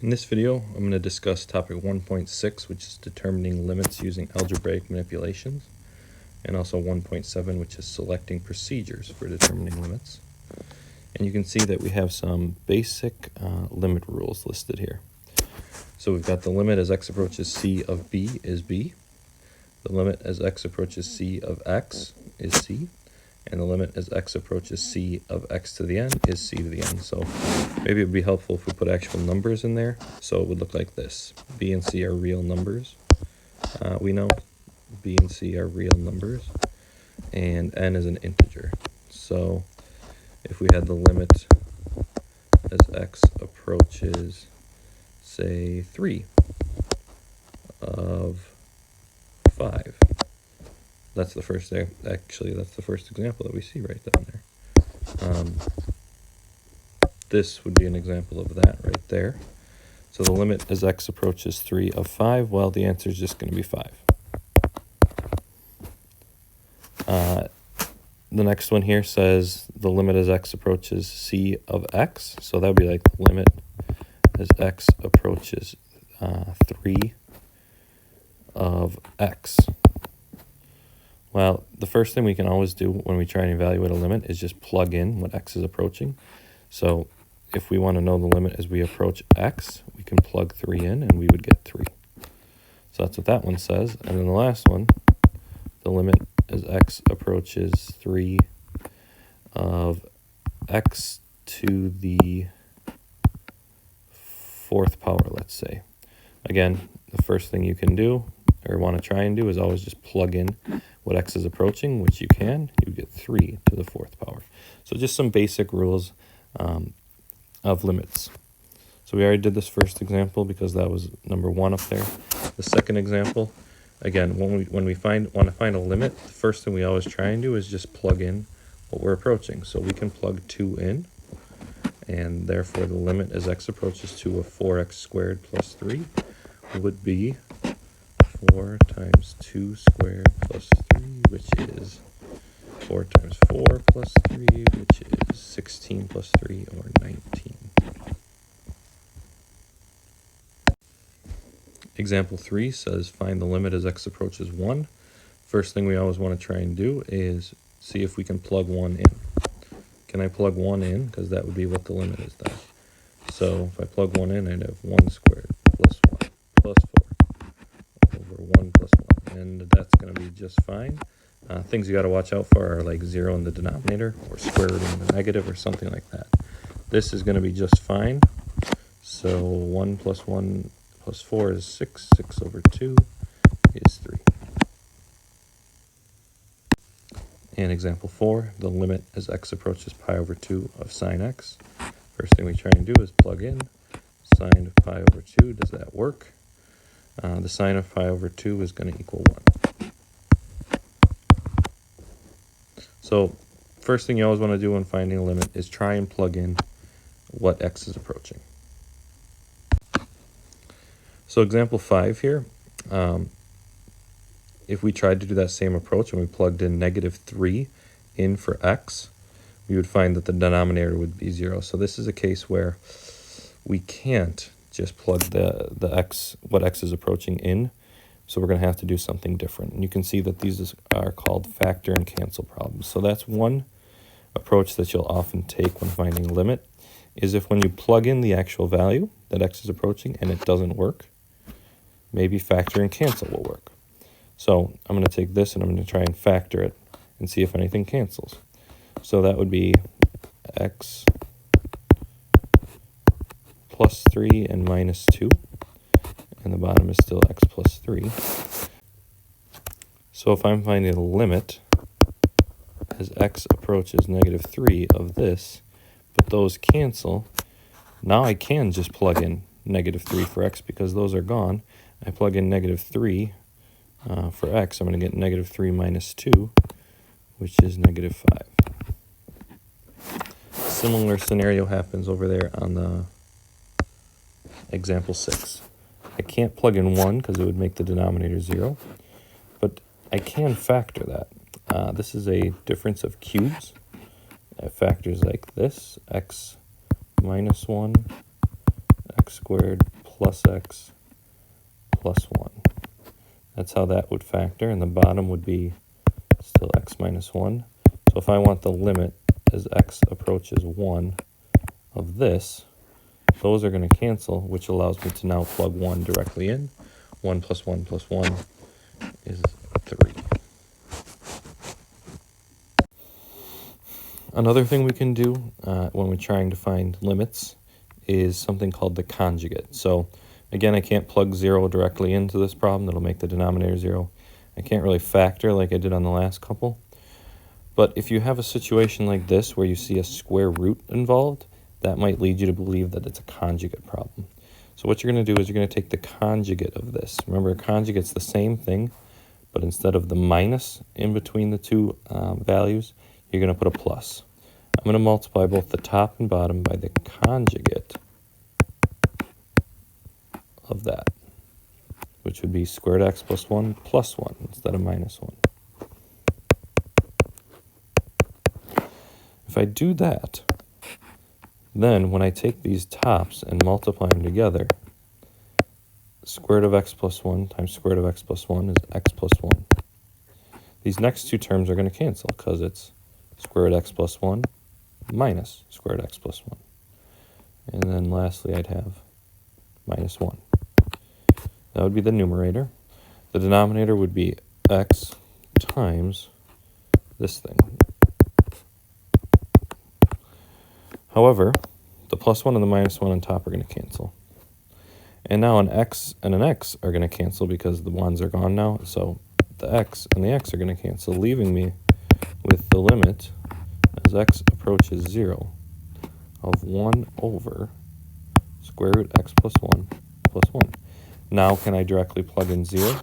In this video, I'm going to discuss topic 1.6, which is determining limits using algebraic manipulations, and also 1.7, which is selecting procedures for determining limits. And you can see that we have some basic limit rules listed here. So we've got the limit as x approaches c of b is b, the limit as x approaches c of x is c, and the limit as x approaches c of x to the n is c to the n. So maybe it would be helpful if we put actual numbers in there. So it would look like this. B and c are real numbers. We know b and c are real numbers, and n is an integer. So if we had the limit as x approaches, say, 3 of 5, that's the first there. Actually, that's the first example that we see right down there. This would be an example of that right there. So the limit as x approaches 3 of 5, well, the answer is just going to be 5. The next one here says the limit as x approaches c of x. So that would be like the limit as x approaches 3 of x. Well, the first thing we can always do when we try and evaluate a limit is just plug in what x is approaching. So if we want to know the limit as we approach x, we can plug 3 in and we would get 3. So that's what that one says. And then the last one, the limit as x approaches 3 of x to the 4th power, let's say. Again, the first thing you can do or want to try and do is always just plug in what x is approaching, which you can. You get 3 to the 4th power. So just some basic rules of limits. So we already did this first example because that was number 1 up there. The second example, again, when we want to find a limit, the first thing we always try and do is just plug in what we're approaching. So we can plug 2 in, and therefore the limit as x approaches 2 of 4x squared plus 3 would be 4 times 2 squared plus 3, which is 4 times 4 plus 3, which is 16 plus 3, or 19. Example 3 says find the limit as x approaches 1. First thing we always want to try and do is see if we can plug 1 in. Can I plug 1 in? Because that would be what the limit is then. So if I plug 1 in, I'd have 1 squared plus 1 plus 4 over 1 plus 1. And that's going to be just fine. Things you got to watch out for are like 0 in the denominator or square root in the negative or something like that. This is going to be just fine. So 1 plus 1 plus 4 is 6. 6 over 2 is 3. And example 4, the limit as x approaches pi over 2 of sine x. First thing we try and do is plug in sine of pi over 2. Does that work? The sine of pi over 2 is going to equal 1. So first thing you always want to do when finding a limit is try and plug in what x is approaching. So example 5 here, if we tried to do that same approach and we plugged in -3 in for x, we would find that the denominator would be 0. So this is a case where we can't just plug what x is approaching in. So we're going to have to do something different. And you can see that these are called factor and cancel problems. So that's one approach that you'll often take when finding a limit, is if when you plug in the actual value that x is approaching and it doesn't work, maybe factor and cancel will work. So I'm going to take this and I'm going to try and factor it and see if anything cancels. So that would be x plus 3 and minus 2. And the bottom is still x plus 3. So if I'm finding a limit as x approaches -3 of this, but those cancel, now I can just plug in -3 for x because those are gone. I plug in -3 for x, I'm going to get -3 minus 2, which is -5. Similar scenario happens over there on the example 6. I can't plug in 1 because it would make the denominator 0, but I can factor that. This is a difference of cubes. It factors like this: x minus 1, x x squared plus x plus 1. That's how that would factor, and the bottom would be still x minus 1. So if I want the limit as x approaches 1 of this, those are going to cancel, which allows me to now plug 1 directly in. 1 plus 1 plus 1 is 3. Another thing we can do when we're trying to find limits is something called the conjugate. So again, I can't plug 0 directly into this problem. That'll make the denominator 0. I can't really factor like I did on the last couple. But if you have a situation like this where you see a square root involved, that might lead you to believe that it's a conjugate problem. So what you're going to do is you're going to take the conjugate of this. Remember, a conjugate's the same thing, but instead of the minus in between the two values, you're going to put a plus. I'm going to multiply both the top and bottom by the conjugate of that, which would be squared x plus 1 plus 1 instead of minus 1. If I do that, then when I take these tops and multiply them together, square root of x plus 1 times square root of x plus 1 is x plus 1. These next two terms are going to cancel because it's square root x plus 1 minus square root x plus 1. And then lastly, I'd have minus 1. That would be the numerator. The denominator would be x times this thing. However, the plus 1 and the minus 1 on top are going to cancel. And now an x and an x are going to cancel because the 1's are gone now. So the x and the x are going to cancel, leaving me with the limit as x approaches 0 of 1 over square root x plus 1 plus 1. Now can I directly plug in 0?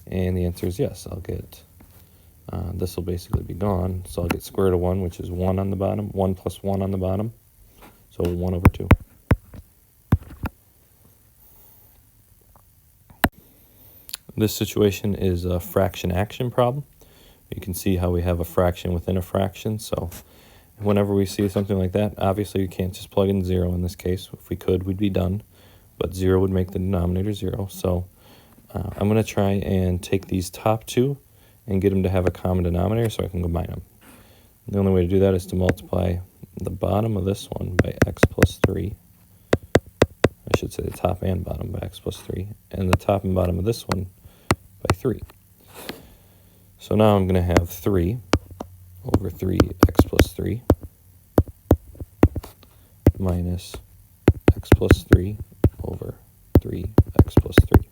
And the answer is yes. I'll get, this will basically be gone. So I'll get square root of 1, which is 1 on the bottom, 1 plus 1 on the bottom. So 1 over 2. This situation is a fraction action problem. You can see how we have a fraction within a fraction. So whenever we see something like that, obviously you can't just plug in 0 in this case. If we could, we'd be done. But 0 would make the denominator 0. So I'm going to try and take these top two and get them to have a common denominator so I can combine them. The only way to do that is to multiply the bottom of this one by x plus 3. I should say the top and bottom by x plus 3. And the top and bottom of this one by 3. So now I'm going to have 3 over 3x plus 3 minus x plus 3 over 3x plus 3.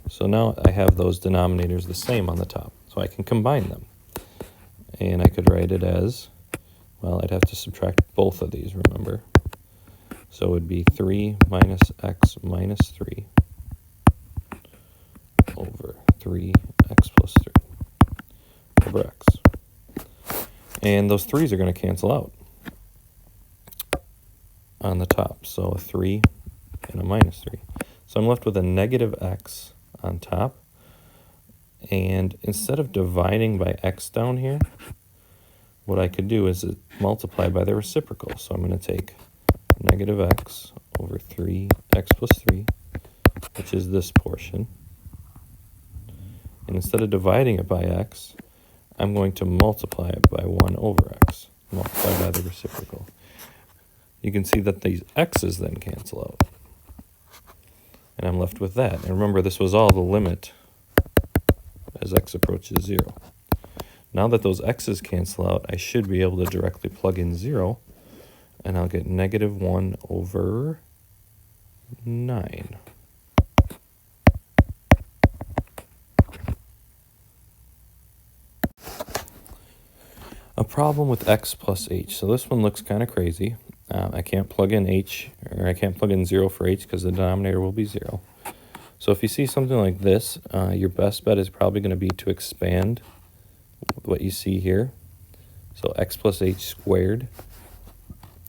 So now I have those denominators the same on the top, so I can combine them. And I could write it as, well, I'd have to subtract both of these, remember. So it would be 3 minus x minus 3 over 3x plus 3 over x. And those 3's are going to cancel out on the top. So a 3 and a minus 3. So I'm left with a negative x on top. And instead of dividing by x down here, what I could do is multiply by the reciprocal. So I'm going to take negative x over 3x plus 3, which is this portion. And instead of dividing it by x, I'm going to multiply it by 1 over x, multiply by the reciprocal. You can see that these x's then cancel out. And I'm left with that. And remember, this was all the limit as x approaches 0. Now that those x's cancel out, I should be able to directly plug in 0, and I'll get negative 1 over 9. A problem with x plus h. So this one looks kind of crazy. I can't plug in h, or I can't plug in 0 for h because the denominator will be 0. So if you see something like this, your best bet is probably going to be to expand what you see here. So x plus h squared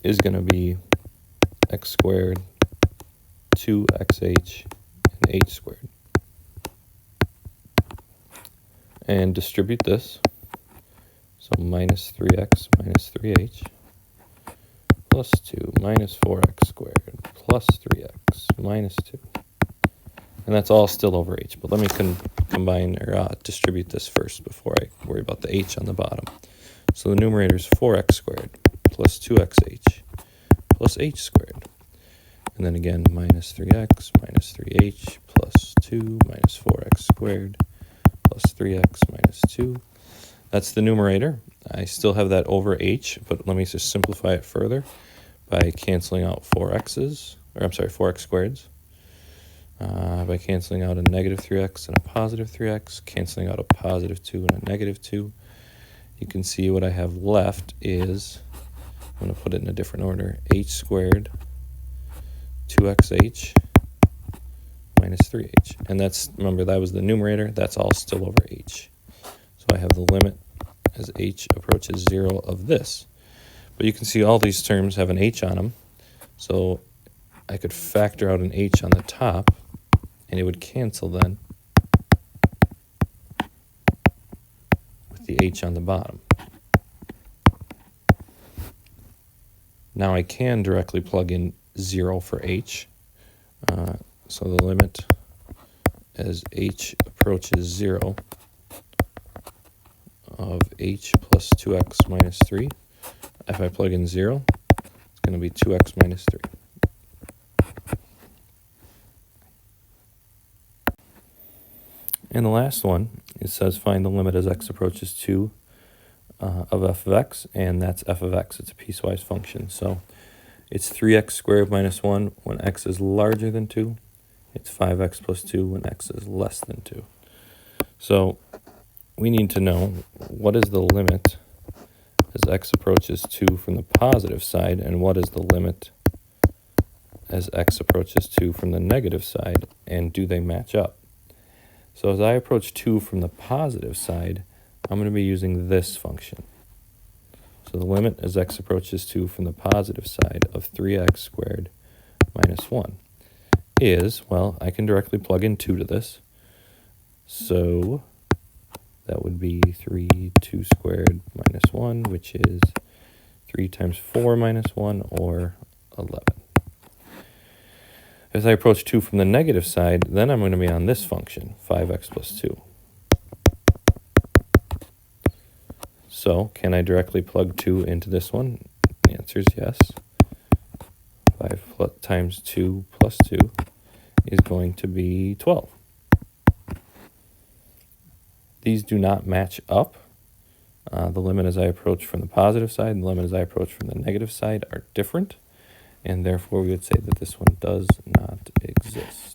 is going to be x squared 2xh and h squared. And distribute this. So minus 3x minus 3h plus 2 minus 4x squared plus plus 3x minus 2. And that's all still over h, but let me combine or distribute this first before I worry about the h on the bottom. So the numerator is 4x squared plus 2xh plus h squared. And then again, minus 3x minus 3h plus 2 minus 4x squared plus 3x minus 2. That's the numerator. I still have that over h, but let me just simplify it further by canceling out 4x squareds. By canceling out a negative 3x and a positive 3x, canceling out a positive 2 and a negative 2, you can see what I have left is, I'm going to put it in a different order, h squared 2xh minus 3h. And that's, remember, that was the numerator. That's all still over h. So I have the limit as h approaches 0 of this. But you can see all these terms have an h on them. So I could factor out an h on the top, and it would cancel then with the h on the bottom. Now I can directly plug in 0 for h. So the limit as h approaches 0 of h plus 2x minus 3. If I plug in 0, it's going to be 2x minus 3. And the last one, it says find the limit as x approaches 2 of f of x, and that's f of x. It's a piecewise function. So it's 3x squared minus 1 when x is larger than 2. It's 5x plus 2 when x is less than 2. So we need to know what is the limit as x approaches 2 from the positive side, and what is the limit as x approaches 2 from the negative side, and do they match up? So as I approach 2 from the positive side, I'm going to be using this function. So the limit as x approaches 2 from the positive side of 3x squared minus 1 is, well, I can directly plug in 2 to this. So that would be 2 squared minus 1, which is 3 times 4 minus 1, or 11. As I approach 2 from the negative side, then I'm going to be on this function, 5x plus 2. So can I directly plug 2 into this one? The answer is yes. 5 times 2 plus 2 is going to be 12. These do not match up. The limit as I approach from the positive side and the limit as I approach from the negative side are different, and therefore we would say that this one does not exist.